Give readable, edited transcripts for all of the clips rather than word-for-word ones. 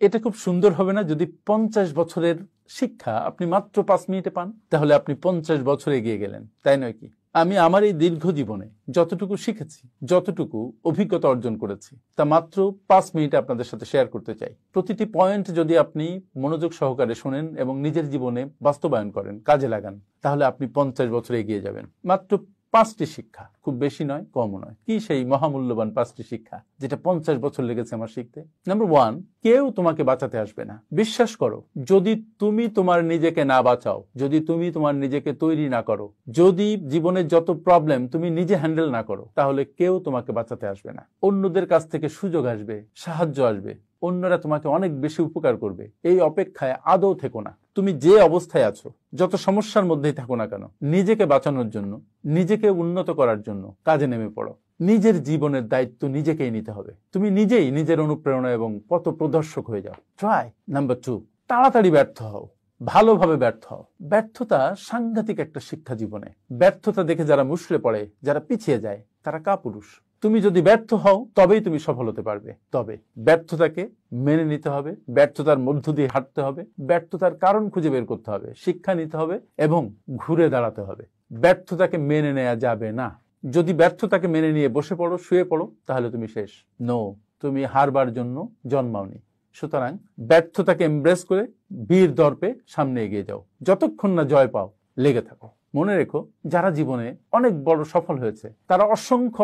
এটা খুব সুন্দর হবে না যদি 50 বছরের শিক্ষা আপনি মাত্র 5 মিনিটে পান? তাহলে আপনি 50 বছর এগিয়ে গেলেন, তাই নয় কি? আমি আমার এই দীর্ঘ জীবনে যতটুকু শিখেছি, যতটুকু অভিজ্ঞতা অর্জন করেছি, তা মাত্র 5 মিনিটে আপনাদের সাথে শেয়ার করতে চাই। প্রতিটি পয়েন্ট যদি আপনি মনোযোগ সহকারে শোনেন এবং নিজের জীবনে বাস্তবায়ন করেন, কাজে লাগান, তাহলে আপনি 50 বছর এগিয়ে যাবেন। মাত্র 5টি শিক্ষা, খুব বেশি নয়, কমও নয়। কি সেই মহামূল্যবান 5টি শিক্ষা যেটা 50 বছর লেগেছে আমার শিখতে? নাম্বার 1, কেউ তোমাকে বাঁচাতে আসবে না। বিশ্বাস করো, যদি তুমি তোমার নিজেকে না বাঁচাও, যদি তুমি তোমার নিজেকে তৈরি না করো, যদি জীবনের যত প্রবলেম তুমি নিজে হ্যান্ডেল না করো, তাহলে কেউ তোমাকে বাঁচাতে আসবে না। অন্যদের কাছ থেকে সুযোগ আসবে, সাহায্য আসবে, অন্যরা তোমাকে অনেক বেশি উপকার করবে, এই অপেক্ষায় আদৌ থেকো না। তুমি যে অবস্থায় আছো, যত সমস্যার মধ্যেই থাকো না কেন, নিজেকে বাঁচানোর জন্য, নিজেকে উন্নত করার জন্য কাজে নেমে পড়ো। নিজের জীবনের দায়িত্ব নিজেকেই নিতে হবে। তুমি নিজেই নিজের অনুপ্রেরণা এবং পথ প্রদর্শক হয়ে যাও। ট্রাই। নাম্বার 2, তাড়াতাড়ি ব্যর্থ হও, ভালোভাবে ব্যর্থ হও। ব্যর্থতা সাংঘাতিক একটা শিক্ষা জীবনে। ব্যর্থতা দেখে যারা মুষড়ে পড়ে, যারা পিছিয়ে যায়, তারা কাপুরুষ। তুমি যদি ব্যর্থ হও তবেই তুমি সফল হতে পারবে। তবে ব্যর্থতাকে মেনে নিতে হবে, ব্যর্থতার মধ্য দিয়ে হাঁটতে হবে, ব্যর্থতার কারণ খুঁজে বের করতে হবে, শিক্ষা নিতে হবে এবং ঘুরে দাঁড়াতে হবে। ব্যর্থতাকে মেনে নেওয়া যাবে না। যদি ব্যর্থতাকে মেনে নিয়ে বসে পড়ো, শুয়ে পড়ো, তাহলে তুমি শেষ। নো, তুমি হারবার জন্য জন্মাওনি। সুতরাং ব্যর্থতাকে এমব্রেস করে বীর দর্পে সামনে এগিয়ে যাও। যতক্ষণ না জয় পাও, লেগে থাকো। মনে রেখো, যারা জীবনে অনেক বড় সফল হয়েছে, তারা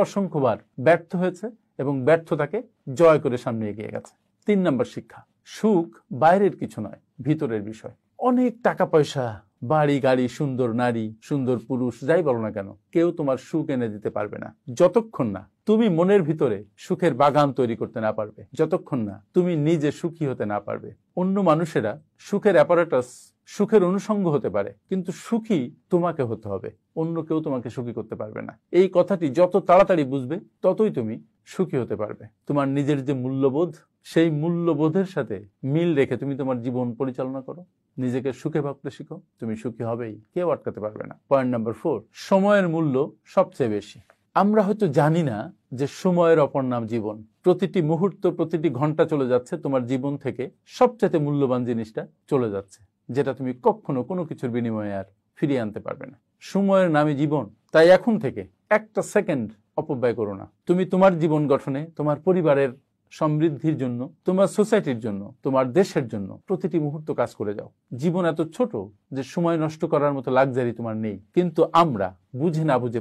অসংখ্যবার ব্যর্থ হয়েছে এবং ব্যর্থতাকে জয় করে সামনে এগিয়ে গেছে। 3 নম্বর শিক্ষা, সুখ বাইরের কিছু নয়, ভিতরের বিষয়। অনেক টাকা পয়সা, বাড়ি গাড়ি, সুন্দর নারী, সুন্দর পুরুষ, যাই বলো না কেন, কেউ তোমার সুখ এনে দিতে পারবে না যতক্ষণ না তুমি মনের ভিতরে সুখের বাগান তৈরি করতে না পারবে, যতক্ষণ না তুমি নিজে সুখী হতে না পারবে। অন্য মানুষেরা সুখের অ্যাপারেটাস, সুখের অনুষঙ্গ হতে পারে, কিন্তু সুখী তোমাকে হতে হবে। অন্য কেউ তোমাকে সুখী করতে পারবে না। এই কথাটি যত তাড়াতাড়ি বুঝবে, ততই তুমি সুখী হতে পারবে। তোমার নিজের যে মূল্যবোধ, সেই মূল্যবোধের সাথে মিল রেখে তুমি তোমার জীবন পরিচালনা করো, নিজেকে সুখে ভাবতে শিখো, তুমি সুখী হবেই, কেউ আটকাতে পারবে না। পয়েন্ট নাম্বার 4, সময়ের মূল্য সবচেয়ে বেশি। আমরা হয়তো জানি না যে সময়ের অপর নাম জীবন। প্রতিটি মুহূর্ত, প্রতিটি ঘন্টা চলে যাচ্ছে, তোমার জীবন থেকে সবচেয়ে মূল্যবান জিনিসটা চলে যাচ্ছে, যেটা তুমি কখনো কোনো কিছুর বিনিময়ে আর ফিরিয়ে আনতে পারবে না। সময়ের নামে জীবন। তাই এখন থেকে একটা সেকেন্ড অপব্যয় করো না। তুমি তোমার জীবন গঠনে, তোমার পরিবারের সমৃদ্ধির জন্য, তোমার সোসাইটির জন্য, তোমার দেশের জন্য প্রতিটি মুহূর্ত কাজ করে যাও। জীবন এত ছোট যে সময় নষ্ট করার মতো লাক্সারি তোমার নেই, কিন্তু আমরা বুঝে না বুঝে